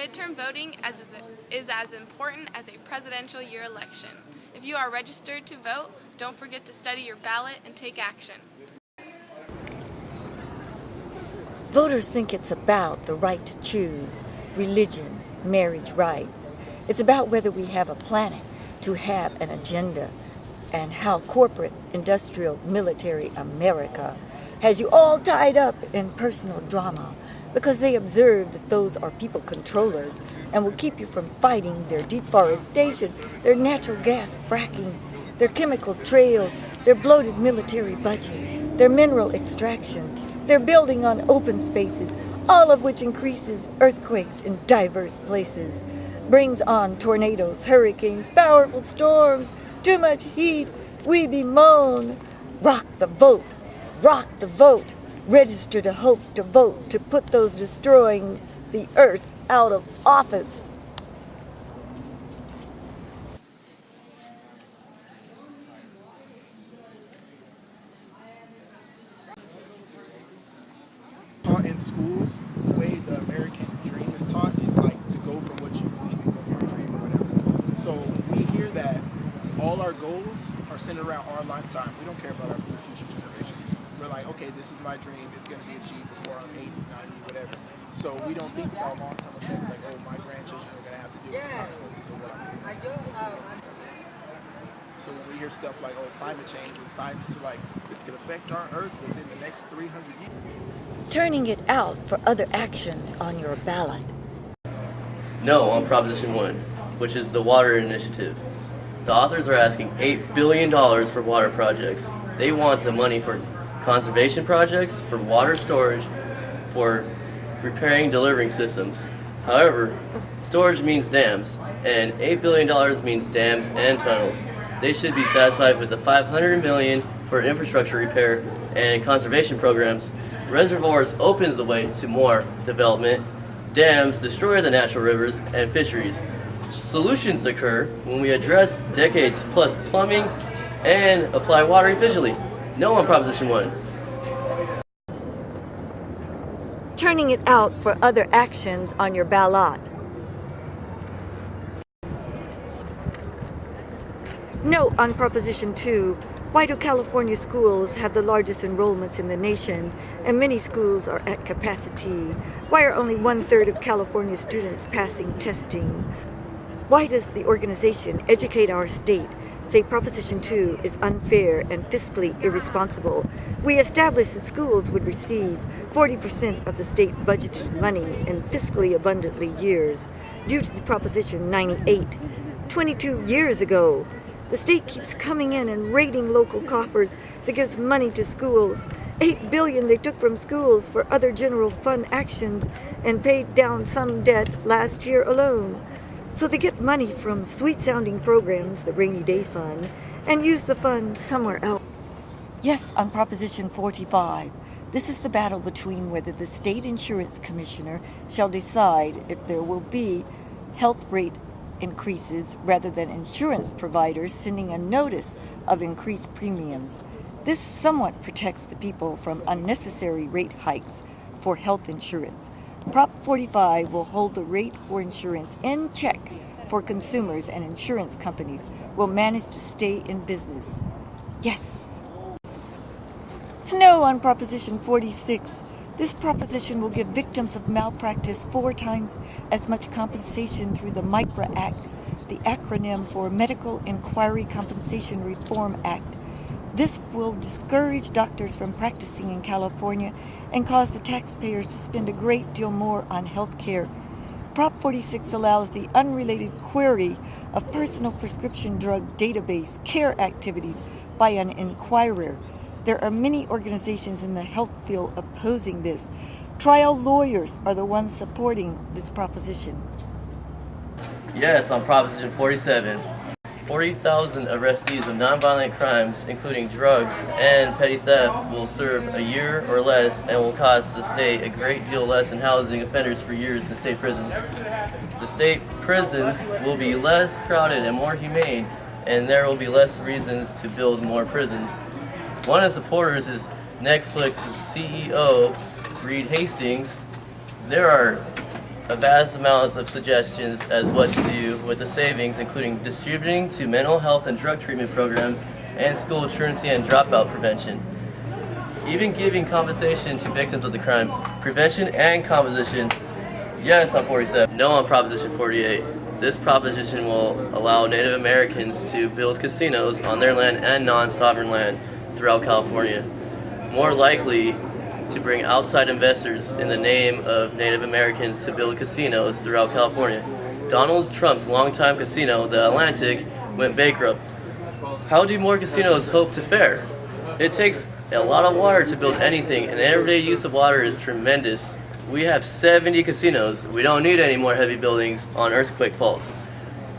Midterm voting is as important as a presidential year election. If you are registered to vote, don't forget to study your ballot and take action. Voters think it's about the right to choose, religion, marriage rights. It's about whether we have a planet to have an agenda, and how corporate, industrial, military America has you all tied up in personal drama because they observe that those are people controllers and will keep you from fighting their deforestation, their natural gas fracking, their chemical trails, their bloated military budget, their mineral extraction, their building on open spaces, all of which increases earthquakes in diverse places, brings on tornadoes, hurricanes, powerful storms, too much heat, we bemoan. Rock the vote, rock the vote. Register to hope to vote to put those destroying the earth out of office. Taught in schools, the way the American dream is taught is like to go for what you believe in, go for your dream or whatever. So we hear that all our goals are centered around our lifetime. We don't care about our future generation. We're like, okay, this is my dream. It's going to be achieved before I'm 80, 90, whatever. So we don't think about long-term effects like, oh, my grandchildren are going to have to deal with the consequences of what I'm doing. So when we hear stuff like, oh, climate change, and scientists are like, this could affect our Earth within the next 300 years. Turning it out for other actions on your ballot. No on Proposition 1, which is the water initiative. The authors are asking $8 billion for water projects. They want the money for conservation projects, for water storage, for repairing delivering systems. However, storage means dams, and $8 billion means dams and tunnels. They should be satisfied with the $500 million for infrastructure repair and conservation programs. Reservoirs opens the way to more development. Dams destroy the natural rivers and fisheries. Solutions occur when we address decades plus plumbing and apply water efficiently. No on Proposition 1. Turning it out for other actions on your ballot. No on Proposition 2. Why do California schools have the largest enrollments in the nation and many schools are at capacity? Why are only 1/3 of California students passing testing? Why does the organization Educate Our State say Proposition 2 is unfair and fiscally irresponsible? We established that schools would receive 40% of the state budgeted money in fiscally abundantly years due to the Proposition 98, 22 years ago. The state keeps coming in and raiding local coffers that gives money to schools. $8 billion they took from schools for other general fund actions and paid down some debt last year alone. So they get money from sweet-sounding programs, the Rainy Day Fund, and use the fund somewhere else. Yes, on Proposition 45, this is the battle between whether the state insurance commissioner shall decide if there will be health rate increases rather than insurance providers sending a notice of increased premiums. This somewhat protects the people from unnecessary rate hikes for health insurance. Prop 45 will hold the rate for insurance in check for consumers, and insurance companies will manage to stay in business. Yes. No on Proposition 46. This proposition will give victims of malpractice 4 times as much compensation through the MICRA Act, the acronym for Medical Inquiry Compensation Reform Act. This will discourage doctors from practicing in California and cause the taxpayers to spend a great deal more on health care. Prop 46 allows the unrelated query of personal prescription drug database care activities by an inquirer. There are many organizations in the health field opposing this. Trial lawyers are the ones supporting this proposition. Yes, on Proposition 47. 40,000 arrestees of nonviolent crimes, including drugs and petty theft, will serve a year or less and will cost the state a great deal less in housing offenders for years in state prisons. The state prisons will be less crowded and more humane, and there will be less reasons to build more prisons. One of the supporters is Netflix's CEO, Reed Hastings. There are a vast amounts of suggestions as what to do with the savings, including distributing to mental health and drug treatment programs and school truancy and dropout prevention. Even giving compensation to victims of the crime. Prevention and composition. Yes on 47. No on Proposition 48. This proposition will allow Native Americans to build casinos on their land and non-sovereign land throughout California. More likely to bring outside investors in the name of Native Americans to build casinos throughout California. Donald Trump's longtime casino, the Atlantic, went bankrupt. How do more casinos hope to fare? It takes a lot of water to build anything, and everyday use of water is tremendous. We have 70 casinos. We don't need any more heavy buildings on earthquake faults.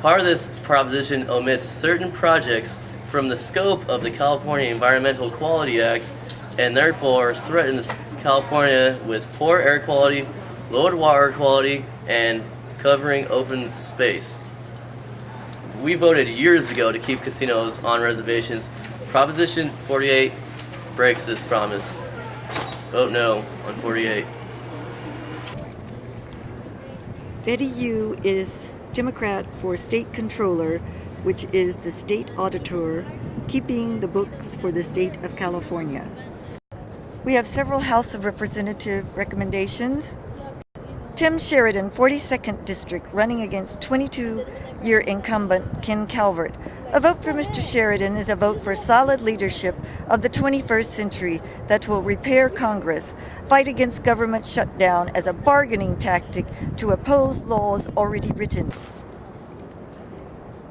Part of this proposition omits certain projects from the scope of the California Environmental Quality Act and therefore threatens California with poor air quality, lowered water quality, and covering open space. We voted years ago to keep casinos on reservations. Proposition 48 breaks this promise. Vote no on 48. Betty Yu is Democrat for State Controller, which is the state auditor keeping the books for the state of California. We have several House of Representative recommendations. Tim Sheridan, 42nd District, running against 22-year incumbent Ken Calvert. A vote for Mr. Sheridan is a vote for solid leadership of the 21st century that will repair Congress, fight against government shutdown as a bargaining tactic to oppose laws already written.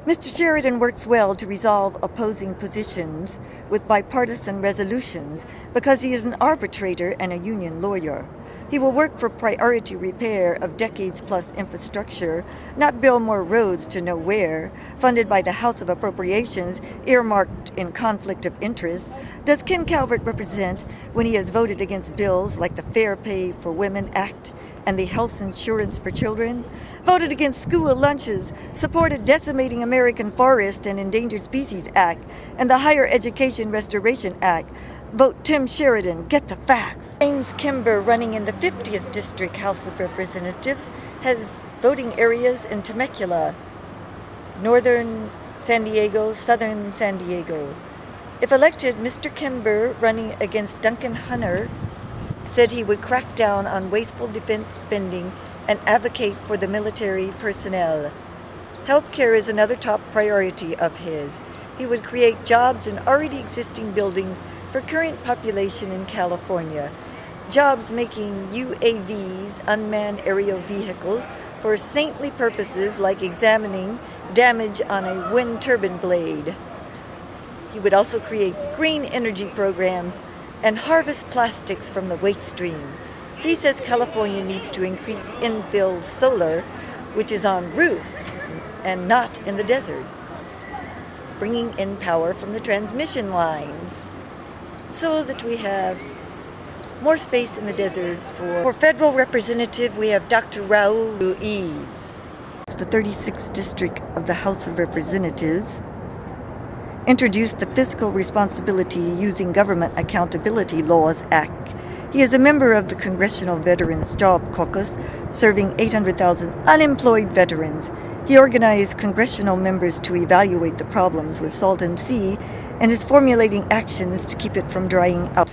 Mr. Sheridan works well to resolve opposing positions with bipartisan resolutions because he is an arbitrator and a union lawyer. He will work for priority repair of decades-plus infrastructure, not build more roads to nowhere, funded by the House of Appropriations, earmarked in conflict of interest. Does Ken Calvert represent when he has voted against bills like the Fair Pay for Women Act and the Health Insurance for Children, voted against school lunches, supported Decimating American Forest and Endangered Species Act, and the Higher Education Restoration Act? Vote Tim Sheridan. Get the facts. James Kimber, running in the 50th District House of Representatives, has voting areas in Temecula, northern San Diego, southern San Diego. If elected, Mr. Kimber, running against Duncan Hunter, said he would crack down on wasteful defense spending and advocate for the military personnel. Healthcare is another top priority of his. He would create jobs in already existing buildings for current population in California. Jobs making UAVs, unmanned aerial vehicles, for saintly purposes like examining damage on a wind turbine blade. He would also create green energy programs and harvest plastics from the waste stream. He says California needs to increase infill solar, which is on roofs and not in the desert, bringing in power from the transmission lines so that we have more space in the desert. For federal representative, we have Dr. Raul Ruiz. The 36th District of the House of Representatives introduced the Fiscal Responsibility Using Government Accountability Laws Act. He is a member of the Congressional Veterans Job Caucus, serving 800,000 unemployed veterans. He organized congressional members to evaluate the problems with Salton Sea and is formulating actions to keep it from drying out.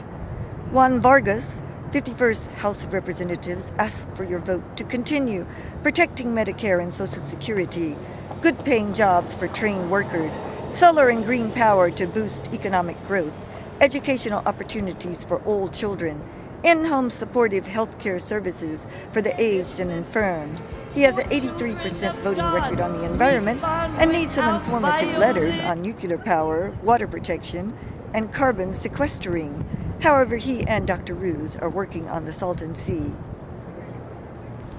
Juan Vargas, 51st House of Representatives, asks for your vote to continue protecting Medicare and Social Security, good-paying jobs for trained workers, solar and green power to boost economic growth, educational opportunities for all children, in-home supportive health care services for the aged and infirm. He has an 83% voting record on the environment and needs some informative letters on nuclear power, water protection, and carbon sequestering. However, he and Dr. Ruse are working on the Salton Sea.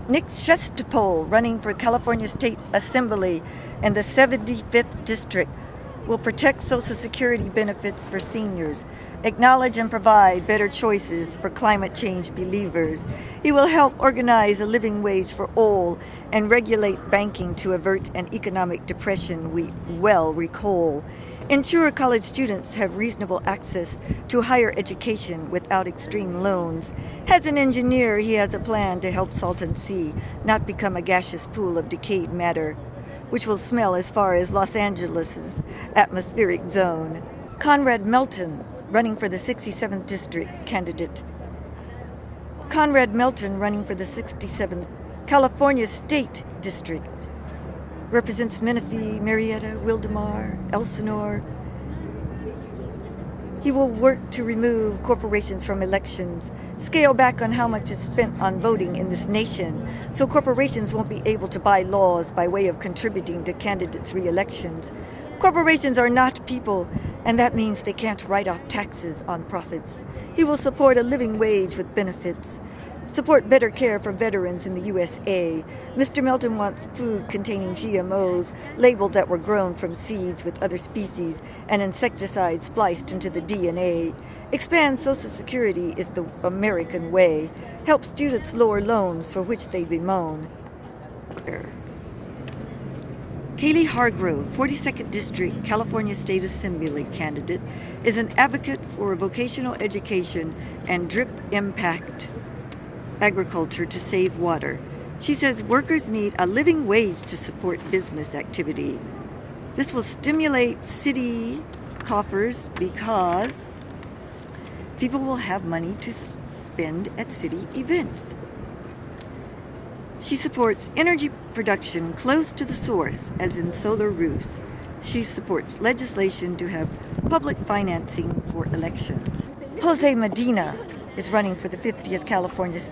Nick Shestapol, running for California State Assembly in the 75th District, will protect Social Security benefits for seniors, acknowledge and provide better choices for climate change believers. He will help organize a living wage for all and regulate banking to avert an economic depression we well recall. ensure college students have reasonable access to higher education without extreme loans. As an engineer, he has a plan to help Salton Sea not become a gaseous pool of decayed matter, which will smell as far as Los Angeles' atmospheric zone. Conrad Melton, running for the 67th District candidate. Conrad Melton, running for the 67th California State District, represents Menifee, Murrieta, Wildomar, Elsinore. He will work to remove corporations from elections, scale back on how much is spent on voting in this nation, so corporations won't be able to buy laws by way of contributing to candidates' re-elections. Corporations are not people, and that means they can't write off taxes on profits. He will support a living wage with benefits, support better care for veterans in the USA. Mr. Melton wants food containing GMOs, labeled that were grown from seeds with other species, and insecticides spliced into the DNA. Expand Social Security is the American way. Help students lower loans for which they bemoan. Cali Hargrove, 42nd District, California State Assembly candidate, is an advocate for vocational education and drip impact agriculture to save water. She says workers need a living wage to support business activity. This will stimulate city coffers because people will have money to spend at city events. She supports energy production close to the source, as in solar roofs. She supports legislation to have public financing for elections. Jose Medina is running for the 50th California State